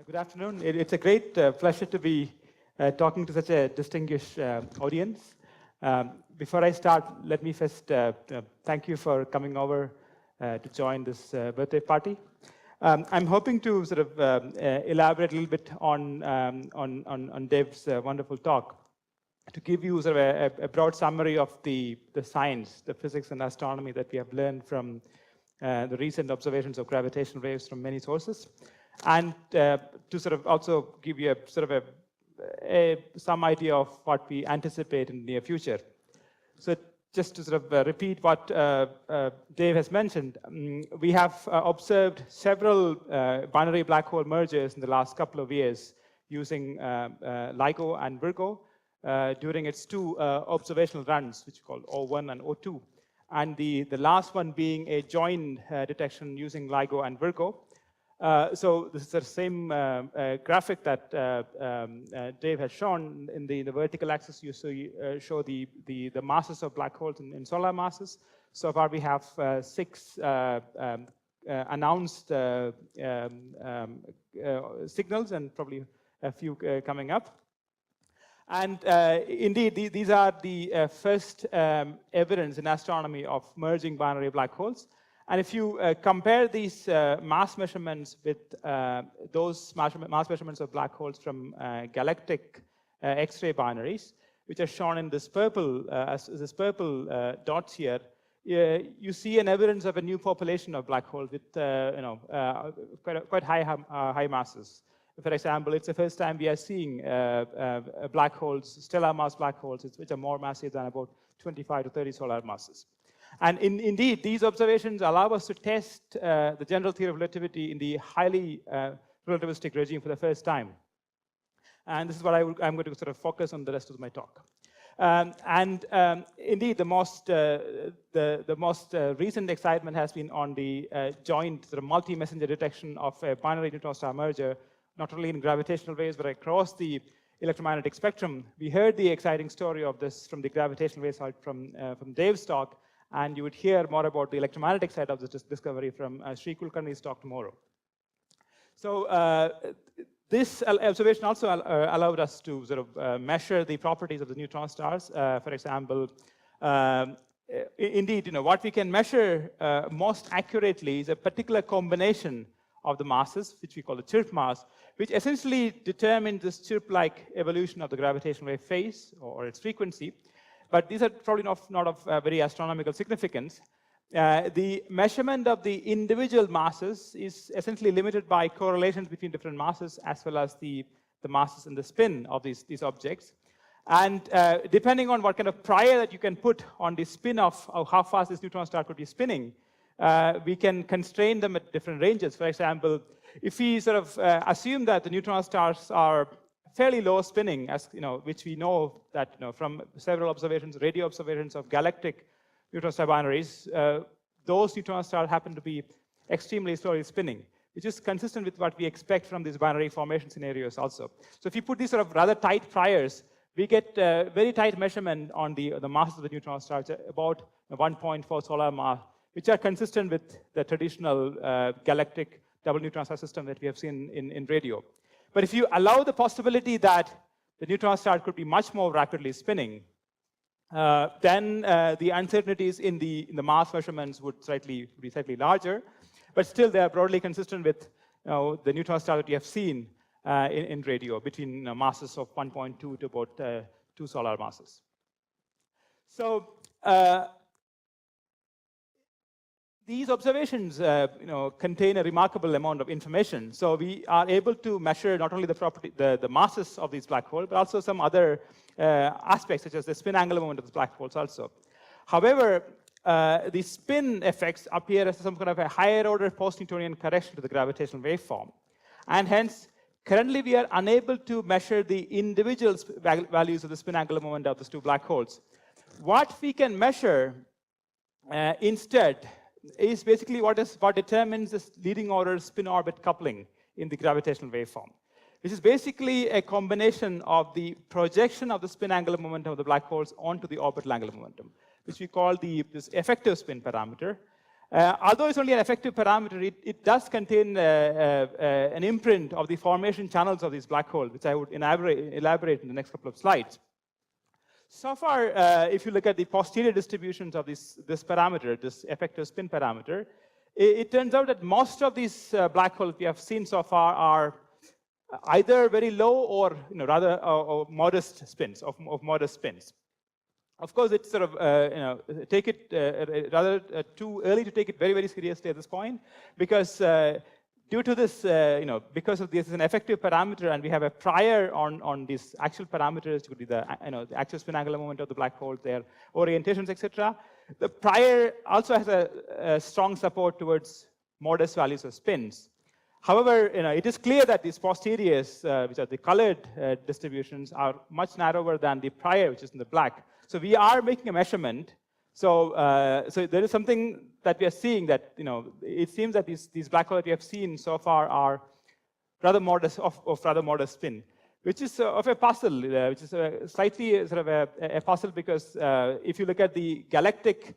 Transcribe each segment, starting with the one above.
Good afternoon. It's a great pleasure to be talking to such a distinguished audience. Before I start, let me first thank you for coming over to join this birthday party. I'm hoping to sort of elaborate a little bit on Dave's wonderful talk to give you sort of a broad summary of the science, the physics and astronomy that we have learned from the recent observations of gravitational waves from many sources, and to sort of also give you a sort of some idea of what we anticipate in the near future. So just to sort of repeat what Dave has mentioned, we have observed several binary black hole mergers in the last couple of years using LIGO and Virgo during its two observational runs, which we call O1 and O2. And the last one being a joint detection using LIGO and Virgo. So this is the same graphic that Dave has shown. In the vertical axis, you show the masses of black holes in solar masses. So far, we have 6 announced signals and probably a few coming up. And indeed, these are the first evidence in astronomy of merging binary black holes. And if you compare these mass measurements with those mass measurements of black holes from galactic X-ray binaries, which are shown in this purple, dots here, you see an evidence of a new population of black holes with quite high masses. For example, it's the first time we are seeing black holes, stellar mass black holes, which are more massive than about 25 to 30 solar masses. And indeed, these observations allow us to test the general theory of relativity in the highly relativistic regime for the first time. And this is what I'm going to sort of focus on the rest of my talk. Indeed, the most recent excitement has been on the joint sort of multi-messenger detection of a binary neutron star merger, not only in gravitational waves, but across the electromagnetic spectrum. We heard the exciting story of this from the gravitational wave side from Dave's talk, and you would hear more about the electromagnetic side of this discovery from Sri Kulkarni's talk tomorrow. So this observation also allowed us to sort of measure the properties of the neutron stars. For example, indeed, what we can measure most accurately is a particular combination of the masses, which we call the chirp mass, which essentially determines this chirp-like evolution of the gravitational wave phase or its frequency. But these are probably not of very astronomical significance. The measurement of the individual masses is essentially limited by correlations between different masses, as well as the masses and the spin of these objects. And depending on what kind of prior that you can put on the spin of how fast this neutron star could be spinning, we can constrain them at different ranges. For example, if we sort of assume that the neutron stars are fairly low spinning, which we know that from several observations, radio observations of galactic neutron star binaries, those neutron stars happen to be extremely slowly spinning, which is consistent with what we expect from these binary formation scenarios also. So if you put these sort of rather tight priors, we get very tight measurement on the masses of the neutron stars, about 1.4 solar mass, which are consistent with the traditional galactic double neutron star system that we have seen in radio. But if you allow the possibility that the neutron star could be much more rapidly spinning, then the uncertainties in the mass measurements would be slightly larger. But still, they are broadly consistent with the neutron star that we have seen in radio, between masses of 1.2 to about 2 solar masses. So these observations contain a remarkable amount of information. So we are able to measure not only the masses of these black holes, but also some other aspects, such as the spin angular moment of the black holes also. However, the spin effects appear as some kind of a higher order post-Newtonian correction to the gravitational waveform. And hence, currently we are unable to measure the individual values of the spin angular moment of these two black holes. What we can measure instead is basically what determines this leading order spin orbit coupling in the gravitational waveform, which is basically a combination of the projection of the spin angular momentum of the black holes onto the orbital angular momentum, which we call this effective spin parameter. Although it's only an effective parameter, it does contain an imprint of the formation channels of these black holes, which I would elaborate in the next couple of slides. So far, if you look at the posterior distributions of this parameter, this effective spin parameter, it turns out that most of these black holes we have seen so far are either very low or rather or modest spins, of modest spins. Of course, it's sort of take it rather too early to take it very, very seriously at this point, because due to this, because of this is an effective parameter, and we have a prior on these actual parameters, could be the the actual spin angular moment of the black hole, their orientations, etc. The prior also has a strong support towards modest values of spins. However, it is clear that these posteriors, which are the colored distributions, are much narrower than the prior, which is in the black. So we are making a measurement. So, so there is something that we are seeing that it seems that these black holes that we have seen so far are rather modest, of rather modest spin, which is of a puzzle, which is slightly sort of a puzzle, because if you look at the galactic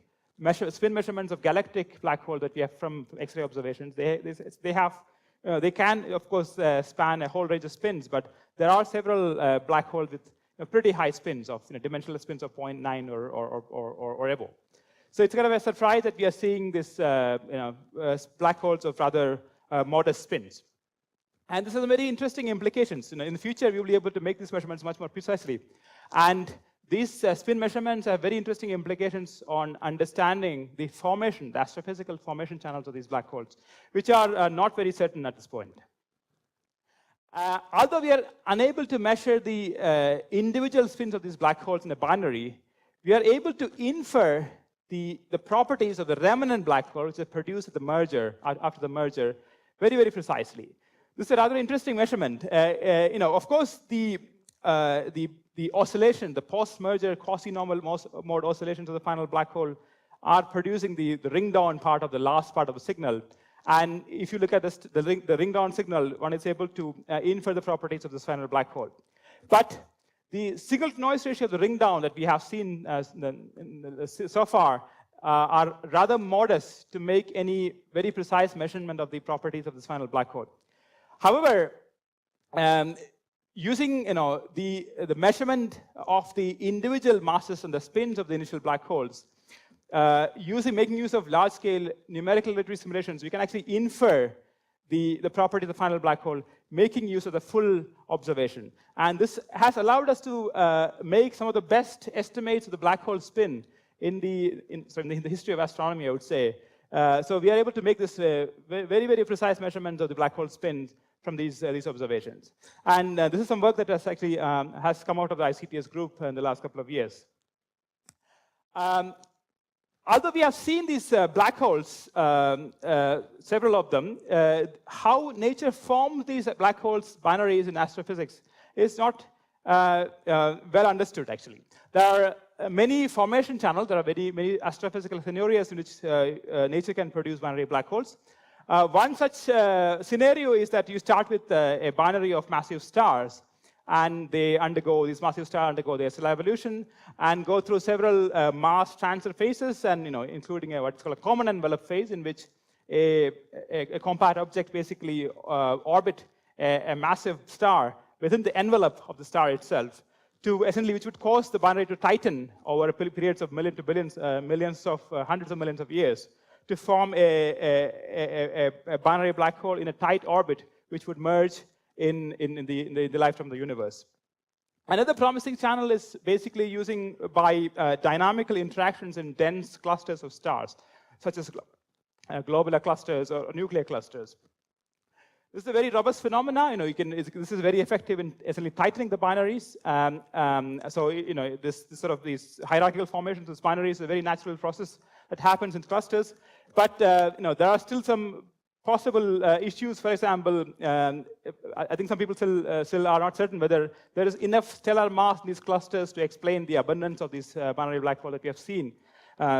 spin measurements of galactic black holes that we have from X-ray observations, they can, of course, span a whole range of spins, but there are several black holes with pretty high spins of dimensional spins of 0.9 or above. So it's kind of a surprise that we are seeing this black holes of rather modest spins. And this has very interesting implications. In the future, we will be able to make these measurements much more precisely. And these spin measurements have very interesting implications on understanding the formation, the astrophysical formation channels of these black holes, which are not very certain at this point. Although we are unable to measure the individual spins of these black holes in a binary, we are able to infer the properties of the remnant black hole, which are produced at the merger, after the merger, very, very precisely. This is a rather interesting measurement. Of course, the oscillation, the post-merger quasi-normal mode oscillations of the final black hole are producing the ringdown part of the last part of the signal. And if you look at this, the ringdown signal, one is able to infer the properties of this final black hole. But the signal-to-noise ratio of the ringdown that we have seen so far are rather modest to make any very precise measurement of the properties of this final black hole. However, using the measurement of the individual masses and the spins of the initial black holes, making use of large-scale numerical literary simulations, we can actually infer the property of the final black hole, making use of the full observation. And this has allowed us to make some of the best estimates of the black hole spin in the history of astronomy, I would say. So we are able to make this very, very precise measurements of the black hole spins from these observations. And this is some work that has actually has come out of the ICTS group in the last couple of years. Although we have seen these black holes, several of them, how nature forms these black holes binaries in astrophysics is not well understood, actually. There are many formation channels. There are many astrophysical scenarios in which nature can produce binary black holes. One such scenario is that you start with a binary of massive stars, and these massive stars undergo their stellar evolution and go through several mass transfer phases, and including what's called a common envelope phase, in which a compact object basically orbit a massive star within the envelope of the star itself, which would cause the binary to tighten over periods of millions to billions, hundreds of millions of years, to form a binary black hole in a tight orbit, which would merge in the lifetime of the universe. Another promising channel is basically using by dynamical interactions in dense clusters of stars, such as globular clusters or nuclear clusters. This is a very robust phenomena. This is very effective in essentially tightening the binaries. So these hierarchical formations of binaries is a very natural process that happens in clusters. But there are still some possible issues. For example, I think some people still are not certain whether there is enough stellar mass in these clusters to explain the abundance of these binary black holes that we have seen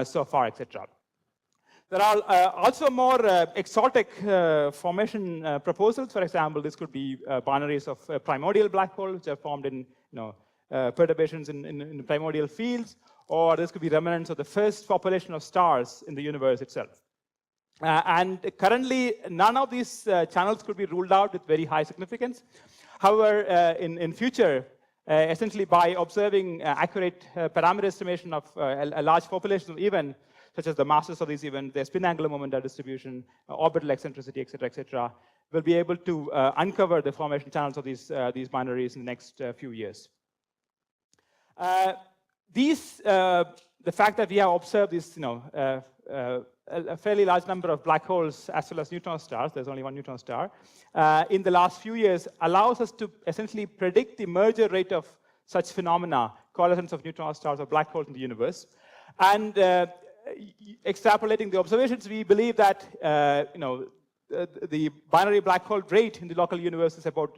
so far, etc. There are also more exotic formation proposals. For example, this could be binaries of primordial black holes, which are formed in perturbations in primordial fields, or this could be remnants of the first population of stars in the universe itself. And currently, none of these channels could be ruled out with very high significance. However, in future, essentially by observing accurate parameter estimation of a large population of events, such as the masses of these events, their spin angular momentum distribution, orbital eccentricity, etc., we'll be able to uncover the formation channels of these binaries in the next few years. The fact that we have observed this, a fairly large number of black holes as well as neutron stars, there's only one neutron star, in the last few years allows us to essentially predict the merger rate of such phenomena, coalescence of neutron stars or black holes in the universe. And extrapolating the observations, we believe that the binary black hole rate in the local universe is about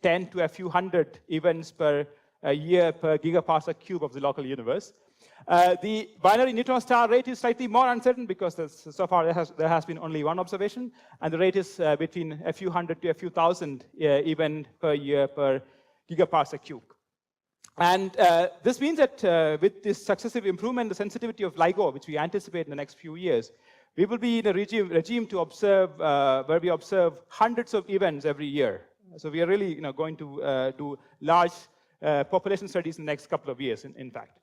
10 to a few hundred events per year per gigaparsec cube of the local universe. The binary neutron star rate is slightly more uncertain because so far there has been only one observation, and the rate is between a few hundred to a few thousand event per year per gigaparsec cube. And this means that with this successive improvement in the sensitivity of LIGO, which we anticipate in the next few years, we will be in a regime to observe, where we observe hundreds of events every year. So we are really going to do large population studies in the next couple of years, in fact.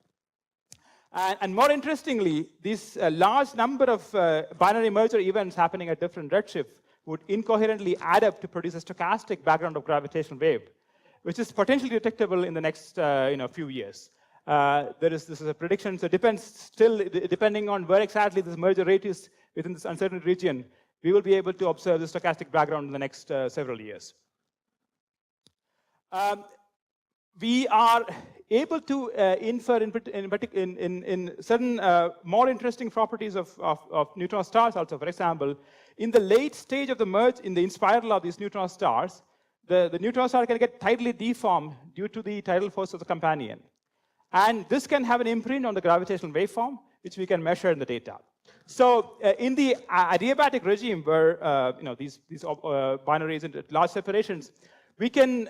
And more interestingly, this large number of binary merger events happening at different redshifts would incoherently add up to produce a stochastic background of gravitational wave, which is potentially detectable in the next few years. This is a prediction, so it depends still, depending on where exactly this merger rate is within this uncertain region, we will be able to observe the stochastic background in the next several years. We are able to infer in certain more interesting properties of neutron stars also. For example, in the late stage of the merge in the inspiral of these neutron stars, the neutron star can get tidally deformed due to the tidal force of the companion. And this can have an imprint on the gravitational waveform, which we can measure in the data. So in the adiabatic regime, where these binaries into large separations, we can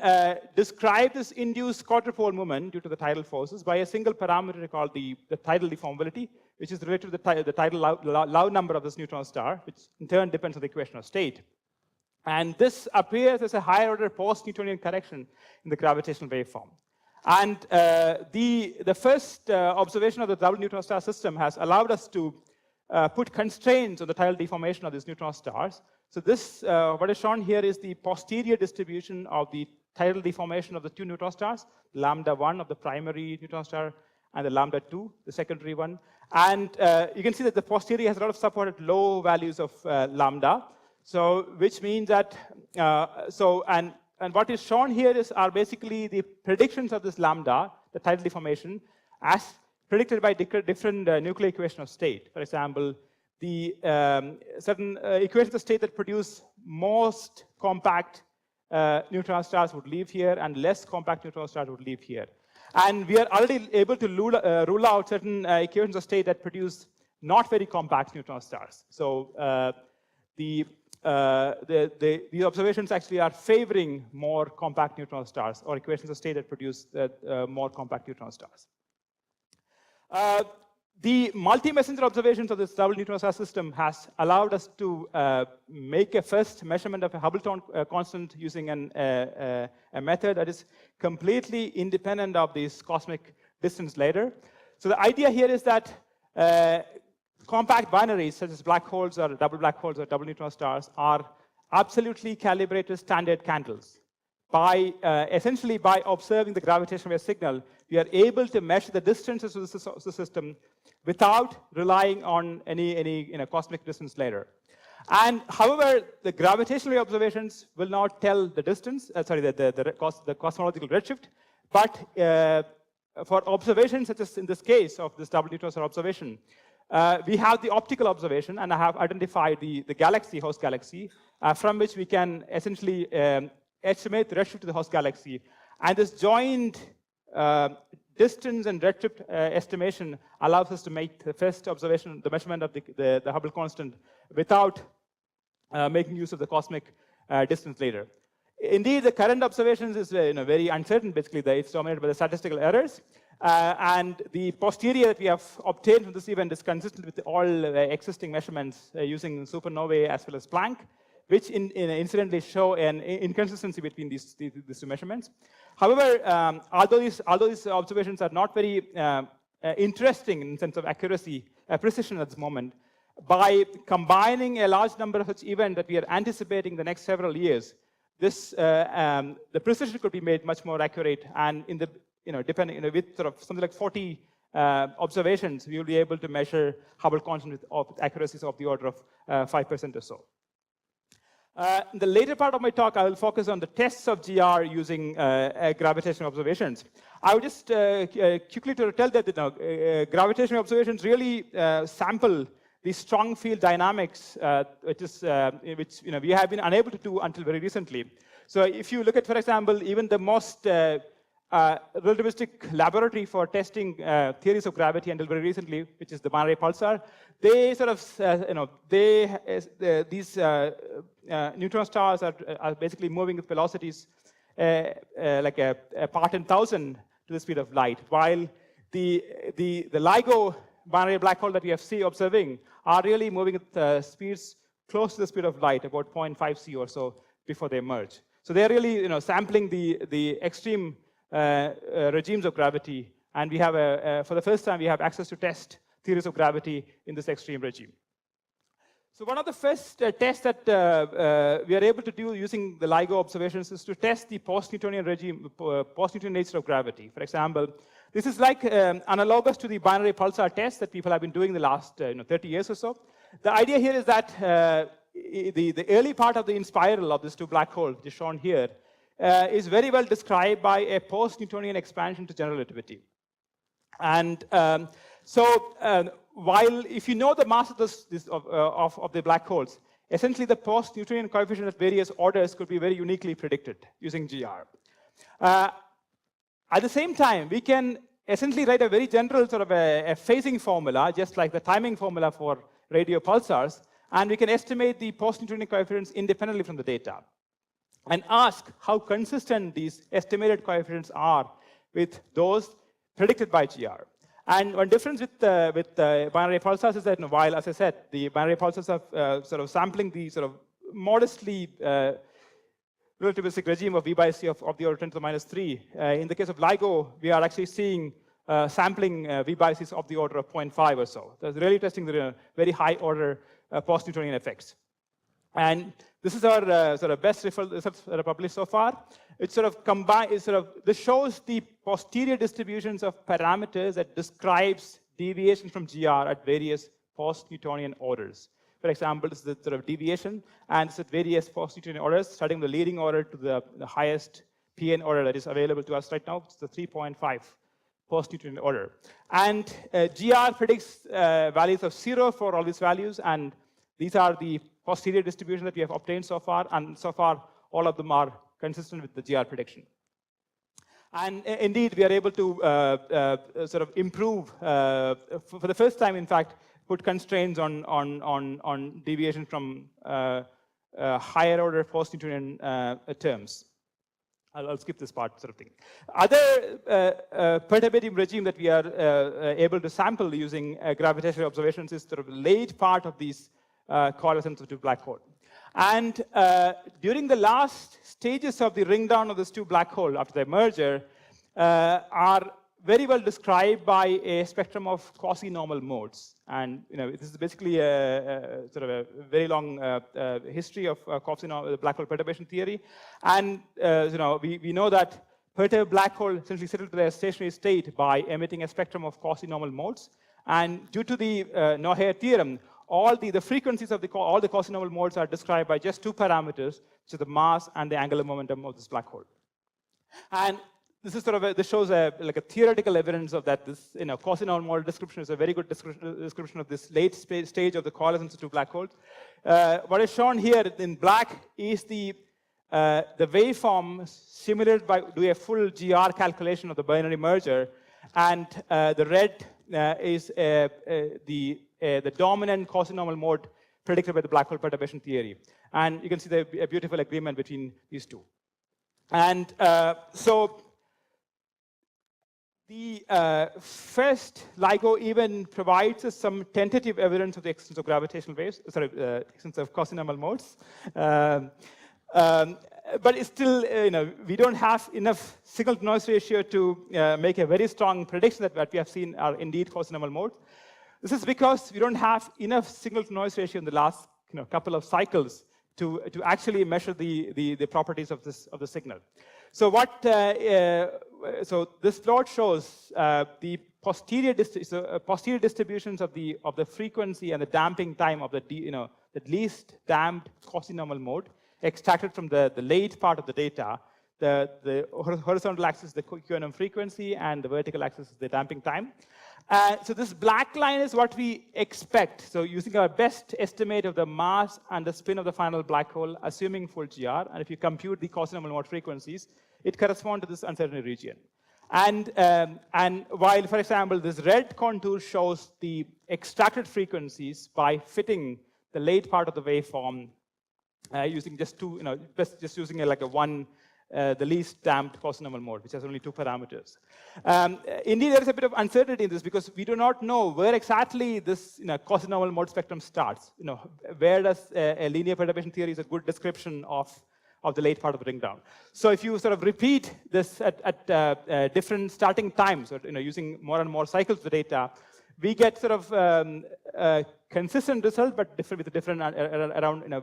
describe this induced quadrupole moment due to the tidal forces by a single parameter called the tidal deformability, which is related to the tidal Lau number of this neutron star, which in turn depends on the equation of state. And this appears as a higher order post-Newtonian correction in the gravitational waveform. And the first observation of the double neutron star system has allowed us to put constraints on the tidal deformation of these neutron stars. So this, what is shown here is the posterior distribution of the tidal deformation of the two neutron stars, lambda 1 of the primary neutron star and the lambda 2, the secondary one. And you can see that the posterior has a lot of support at low values of lambda. So which means that, and what is shown here are basically the predictions of this lambda, the tidal deformation, as predicted by different nuclear equation of state. For example, the certain equations of state that produce most compact neutron stars would live here, and less compact neutron stars would live here. And we are already able to rule out certain equations of state that produce not very compact neutron stars. So these observations actually are favoring more compact neutron stars, or equations of state that produce more compact neutron stars. The multi-messenger observations of this double neutron star system has allowed us to make a first measurement of a Hubble constant using a method that is completely independent of this cosmic distance ladder. So the idea here is that compact binaries, such as black holes or double neutron stars, are absolutely calibrated standard candles. Essentially by observing the gravitational wave signal, we are able to measure the distances of the system without relying on any cosmic distance ladder. And however, the gravitational wave observations will not tell the distance, the cosmological redshift, but for observations such as in this case of this double neutron star observation, we have the optical observation, and I have identified the galaxy, host galaxy, from which we can essentially estimate the redshift to the host galaxy. And this joint distance and redshift estimation allows us to make the first observation, the measurement of the Hubble constant, without making use of the cosmic distance ladder. Indeed, the current observations is very uncertain. Basically, it's dominated by the statistical errors. And the posterior that we have obtained from this event is consistent with all existing measurements using supernovae as well as Planck, which incidentally show an inconsistency between these two measurements. However, although these observations are not very interesting in the sense of accuracy, precision at this moment, by combining a large number of such events that we are anticipating in the next several years, the precision could be made much more accurate, and in the depending with sort of something like 40 observations, we will be able to measure Hubble constant with accuracies of the order of 5% or so. In the later part of my talk, I will focus on the tests of GR using gravitational observations. I would just quickly to tell that gravitational observations really sample the strong field dynamics, which we have been unable to do until very recently. So if you look at, for example, even the most relativistic laboratory for testing theories of gravity until very recently, which is the binary pulsar, they sort of, these neutron stars are basically moving with velocities like a part in 1,000 to the speed of light, while the LIGO binary black hole that we have observing are really moving at speeds close to the speed of light, about 0.5 c or so before they merge. So they're really sampling the extreme regimes of gravity, and we have for the first time we have access to test theories of gravity in this extreme regime. So one of the first tests that we are able to do using the LIGO observations is to test the post-Newtonian regime, post-Newtonian nature of gravity. For example, this is like analogous to the binary pulsar test that people have been doing the last 30 years or so. The idea here is that the early part of the inspiral of these two black holes, which is shown here, is very well described by a post-Newtonian expansion to general relativity. And while if you know the mass of the black holes, essentially the post-Newtonian coefficient at various orders could be very uniquely predicted using GR. At the same time, we can essentially write a very general sort of a phasing formula, just like the timing formula for radio pulsars, and we can estimate the post-Newtonian coefficients independently from the data, and ask how consistent these estimated coefficients are with those predicted by GR. And one difference with binary pulsars is that while, as I said, the binary pulsars are sort of sampling the sort of modestly relativistic regime of V by C of the order 10 to the minus 3. In the case of LIGO, we are actually seeing sampling V by Cs of the order of 0.5 or so. That's really testing the very high order post-Newtonian effects. And this is our sort of best results that are published so far. It sort of this shows the posterior distributions of parameters that describes deviation from GR at various post-Newtonian orders. For example, this is the sort of deviation, and it's at various post-Newtonian orders, starting with the leading order to the highest PN order that is available to us right now. It's the 3.5 post-Newtonian order. And GR predicts values of 0 for all these values, and these are the posterior distribution that we have obtained so far, and so far all of them are consistent with the GR prediction. And indeed, we are able to sort of improve, for the first time, in fact, put constraints on deviation from higher order post-Newtonian terms. I'll skip this part sort of thing. Other perturbative regime that we are able to sample using gravitational observations is sort of the late part of these color-sensitive black hole. And during the last stages of the ring down of these two black holes after their merger are very well described by a spectrum of quasi-normal modes. And this is basically a sort of a very long history of quasi-normal black hole perturbation theory. And we know that perturbed black holes essentially settle to their stationary state by emitting a spectrum of quasi-normal modes. And due to the Noether theorem, all the frequencies of all the quasi-normal modes are described by just two parameters, which are the mass and the angular momentum of this black hole. And this is sort of this shows like a theoretical evidence of that. This quasi-normal mode description is a very good description of this late stage of the color-sensitive black holes. What is shown here in black is the waveform simulated by doing a full GR calculation of the binary merger, and the red is the dominant quasi-normal mode predicted by the black hole perturbation theory. And you can see a beautiful agreement between these two. And so The first LIGO even provides us some tentative evidence of the existence of gravitational waves, existence of quasi-normal modes. But it's still, we don't have enough signal-to-noise ratio to make a very strong prediction that what we have seen are indeed quasi-normal modes. This is because we don't have enough signal-to-noise ratio in the last couple of cycles to actually measure the properties of the signal. So so this plot shows the posterior distributions of the frequency and the damping time of the least damped quasi-normal mode extracted from the late part of the data. The horizontal axis is the QNM frequency, and the vertical axis is the damping time. So this black line is what we expect. So using our best estimate of the mass and the spin of the final black hole, assuming full GR, and if you compute the quasi-normal mode frequencies, it corresponds to this uncertainty region. And while, for example, this red contour shows the extracted frequencies by fitting the late part of the waveform using just two, just using the least damped quasi-normal mode, which has only 2 parameters. Indeed, there is a bit of uncertainty in this because we do not know where exactly this quasi-normal mode spectrum starts. Where does a linear perturbation theory is a good description of the late part of the ringdown. So if you sort of repeat this at different starting times, or using more and more cycles of the data, we get sort of a consistent result, but different with different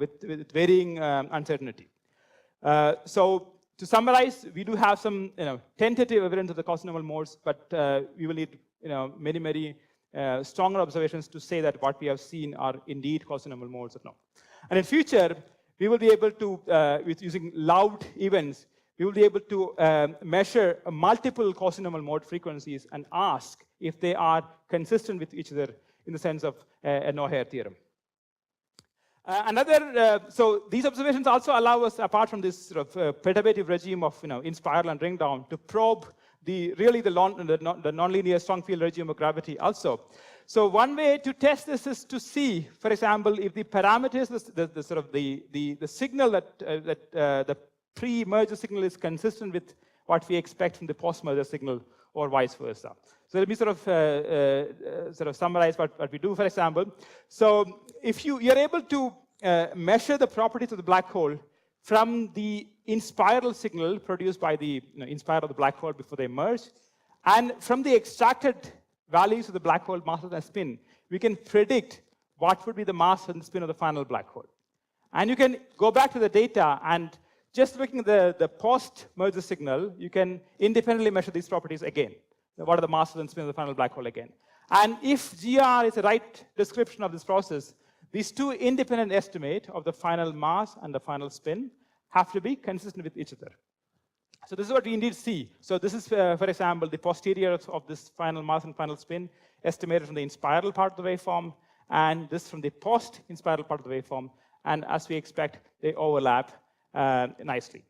with varying uncertainty. So to summarize, we do have some tentative evidence of the quasi-normal modes, but we will need many stronger observations to say that what we have seen are indeed quasi-normal modes or not. And in future, we will be able to, with using loud events, we will be able to measure multiple quasi-normal mode frequencies and ask if they are consistent with each other in the sense of a no-hair theorem. So these observations also allow us, apart from this sort of perturbative regime of inspiral and ringdown, to probe the nonlinear strong field regime of gravity also. So one way to test this is to see, for example, if the parameters, the signal that the pre-merger signal is consistent with what we expect from the post-merger signal, or vice versa. So let me sort of summarize what we do, for example. So if you're able to measure the properties of the black hole from the inspiral signal produced by the inspiral of the black hole before they merge, and from the extracted values of the black hole mass and spin, we can predict what would be the mass and spin of the final black hole. And you can go back to the data, and just looking at the post-merger signal, you can independently measure these properties again. What are the masses and spin of the final black hole again? And if GR is the right description of this process, these two independent estimates of the final mass and the final spin have to be consistent with each other. So this is what we indeed see. So this is, for example, the posterior of this final mass and final spin estimated from the inspiral part of the waveform, and this from the post-inspiral part of the waveform. And as we expect, they overlap nicely.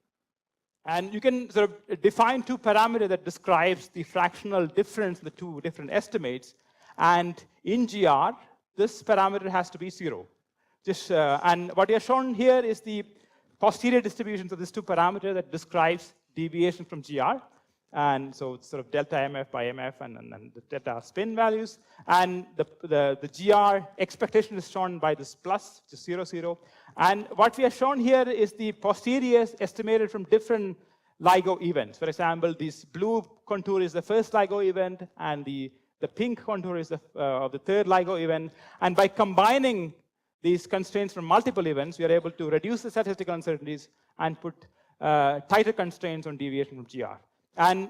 And you can sort of define 2 parameters that describes the fractional difference in the 2 different estimates. And in GR, this parameter has to be 0. And what you are shown here is the posterior distributions of these 2 parameters that describes deviation from GR. And so it's sort of delta MF by MF and the delta spin values. And the GR expectation is shown by this plus, which is 0, 0. And what we have shown here is the posteriors estimated from different LIGO events. For example, this blue contour is the first LIGO event, and the pink contour is of the third LIGO event. And by combining these constraints from multiple events, we are able to reduce the statistical uncertainties and put tighter constraints on deviation from GR. And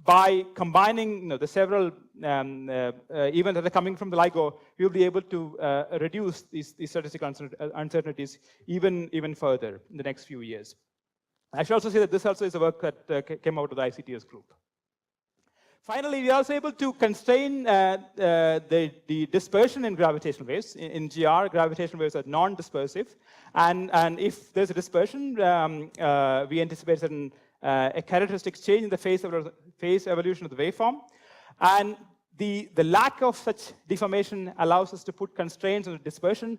by combining the several events that are coming from the LIGO, we'll be able to reduce these statistical uncertainties even further in the next few years. I should also say that this also is a work that came out of the ICTS group. Finally, we are also able to constrain the dispersion in gravitational waves. In GR, gravitational waves are non-dispersive. And if there's a dispersion, we anticipate a characteristic change in the phase evolution of the waveform. And the lack of such deformation allows us to put constraints on the dispersion.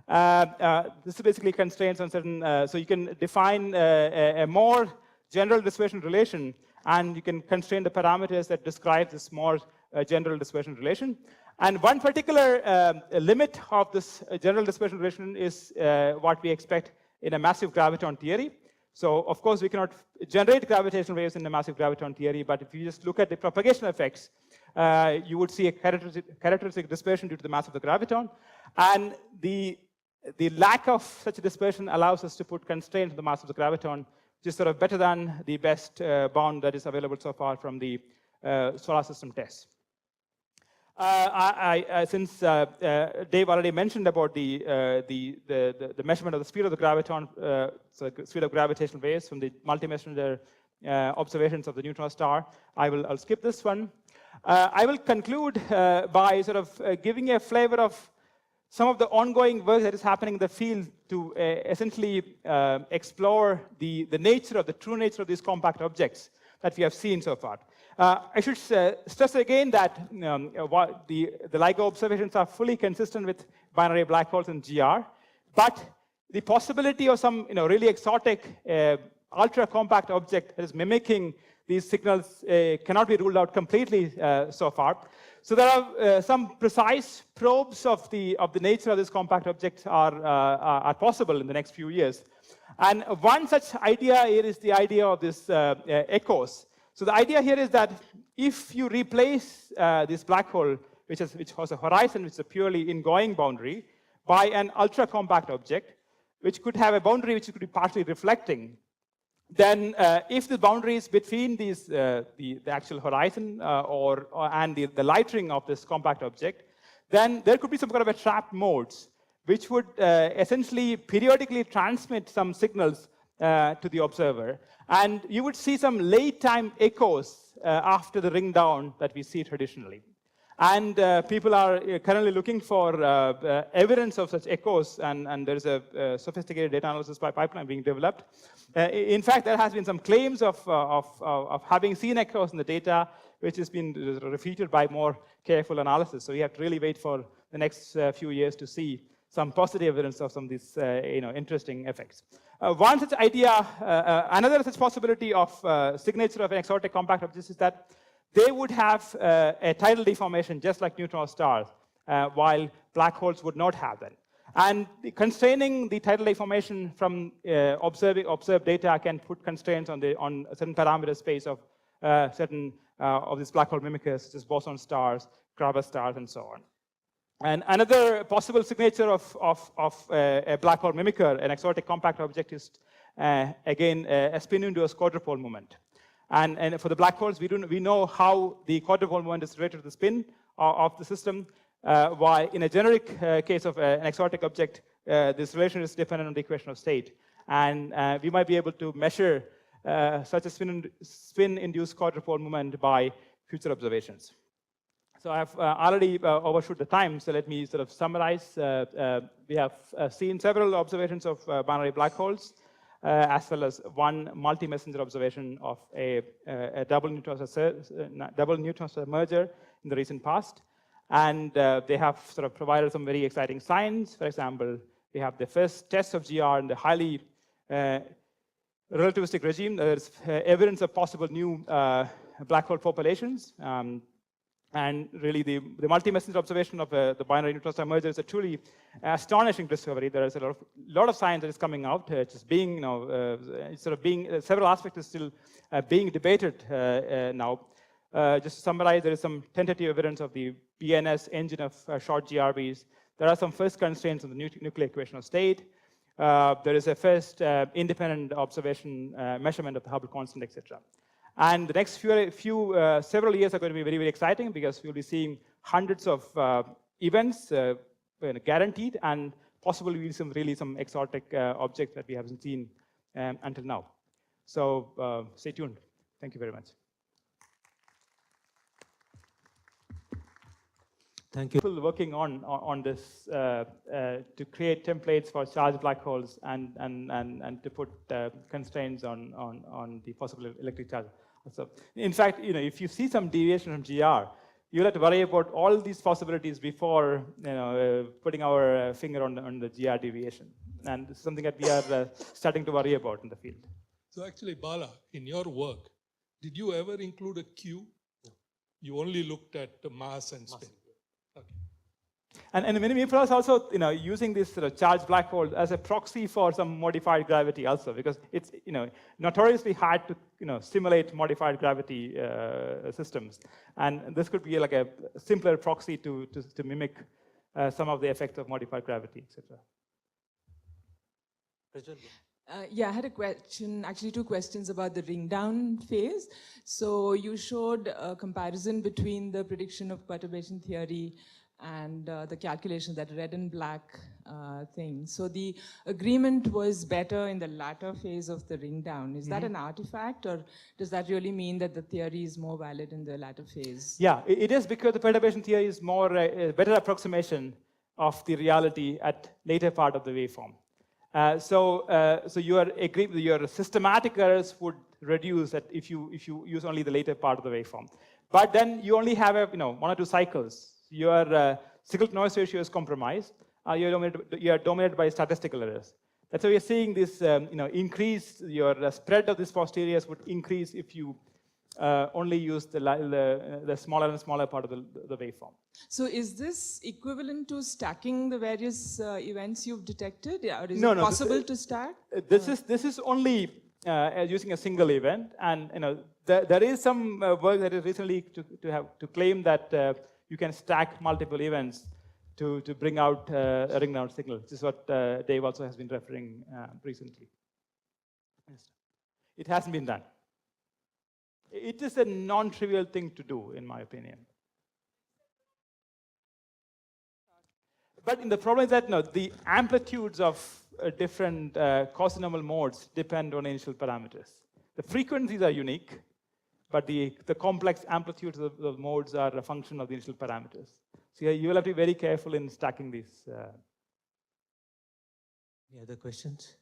This is basically constraints on certain, so you can define a more general dispersion relation and you can constrain the parameters that describe this more general dispersion relation. And one particular limit of this general dispersion relation is what we expect in a massive graviton theory. So, of course, we cannot generate gravitational waves in a massive graviton theory, but if you just look at the propagation effects, you would see a characteristic dispersion due to the mass of the graviton. And the lack of such a dispersion allows us to put constraints on the mass of the graviton, which is sort of better than the best bound that is available so far from the solar system tests. Since Dave already mentioned about the measurement of the speed of the graviton, so speed of gravitational waves from the multi-messenger observations of the neutron star, I'll skip this one. I will conclude by sort of giving a flavor of some of the ongoing work that is happening in the field to essentially explore the true nature of these compact objects that we have seen so far. I should stress again that the LIGO observations are fully consistent with binary black holes in GR, but the possibility of some really exotic ultra-compact object that is mimicking these signals cannot be ruled out completely so far. So there are some precise probes of the nature of this compact objects are possible in the next few years. And one such idea here is the idea of this echoes. So the idea here is that if you replace this black hole, which has a horizon which is a purely ingoing boundary, by an ultra-compact object, which could have a boundary which could be partially reflecting, then if the boundaries between these, the actual horizon and the light ring of this compact object, then there could be some kind of a trapped modes, which would essentially periodically transmit some signals to the observer. And you would see some late time echoes after the ring down that we see traditionally. And people are currently looking for evidence of such echoes, and there's a sophisticated data analysis pipeline being developed. In fact, there has been some claims of having seen echoes in the data, which has been refuted by more careful analysis. So we have to really wait for the next few years to see some positive evidence of some of these interesting effects. One such idea, another such possibility of signature of an exotic compact object is that they would have a tidal deformation just like neutron stars, while black holes would not have that. And constraining the tidal deformation from observed data can put constraints on a certain parameter space of certain of these black hole mimickers, such as boson stars, Krabbe stars, and so on. And another possible signature of a black hole mimicker, an exotic compact object, is again a spin-induced quadrupole moment. And for the black holes, we know how the quadrupole moment is related to the spin of the system, while in a generic case of an exotic object, this relation is dependent on the equation of state. And we might be able to measure such a spin-induced quadrupole moment by future observations. So I've already overshot the time, so let me sort of summarize. We have seen several observations of binary black holes, as well as one multi-messenger observation of a double neutron star merger in the recent past. And they have sort of provided some very exciting signs. For example, we have the first test of GR in the highly relativistic regime. There's evidence of possible new black hole populations. And really, the multi-messenger observation of the binary neutron star merger is a truly astonishing discovery. There is a lot of science that is coming out. It's just being, it's sort of being, several aspects are still being debated now. Just to summarize, there is some tentative evidence of the BNS engine of short GRBs. There are some first constraints on the nuclear equation of state. There is a first independent observation measurement of the Hubble constant, etc. And the next several years are going to be very, very exciting because we'll be seeing hundreds of events guaranteed, and possibly some exotic objects that we haven't seen until now. So stay tuned. Thank you very much. Thank you. People working on this to create templates for charged black holes and to put constraints on the possible electric charge. So, in fact, if you see some deviation from GR, you'll have to worry about all these possibilities before putting our finger on the GR deviation. And this is something that we are starting to worry about in the field. So actually, Bala, in your work, Did you ever include a Q? No. You only looked at the mass and spin. Okay. And many people are also, using this sort of charged black hole as a proxy for some modified gravity also, because it's, notoriously hard to, simulate modified gravity systems. And this could be like a simpler proxy to mimic some of the effects of modified gravity, etc. Yeah, I had a question, actually 2 questions about the ringdown phase. So you showed a comparison between the prediction of perturbation theory and the calculation, that red and black thing. So the agreement was better in the latter phase of the ringdown. Is that an artifact, or does that really mean that the theory is more valid in the latter phase? Yeah, it is, because the perturbation theory is more a better approximation of the reality at later part of the waveform. So your systematic errors would reduce that if you use only the later part of the waveform. But then you only have 1 or 2 cycles. Your signal-to-noise ratio is compromised. You are dominated by statistical errors. That's why we are seeing this increase. Your spread of these posteriors would increase if you only use the smaller and smaller part of the waveform. So is this equivalent to stacking the various events you've detected? Yeah, or is No, it possible to stack? This is only using a single event, and there is some work that is recently to claim that you can stack multiple events to bring out a ringdown signal. This is what Dave also has been referring recently. It hasn't been done. It is a non-trivial thing to do, in my opinion. But the problem is that the amplitudes of different quasi-normal modes depend on initial parameters. The frequencies are unique, but the complex amplitudes of the modes are a function of the initial parameters. So you will have to be very careful in stacking these. Any other questions?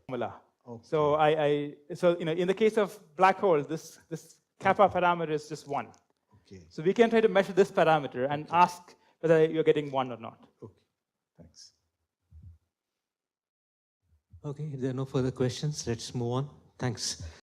Formula. Okay. So in the case of black holes, this kappa parameter is just 1. Okay. So we can try to measure this parameter and ask whether you're getting 1 or not. Okay, thanks. Okay, if there are no further questions, let's move on. Thanks.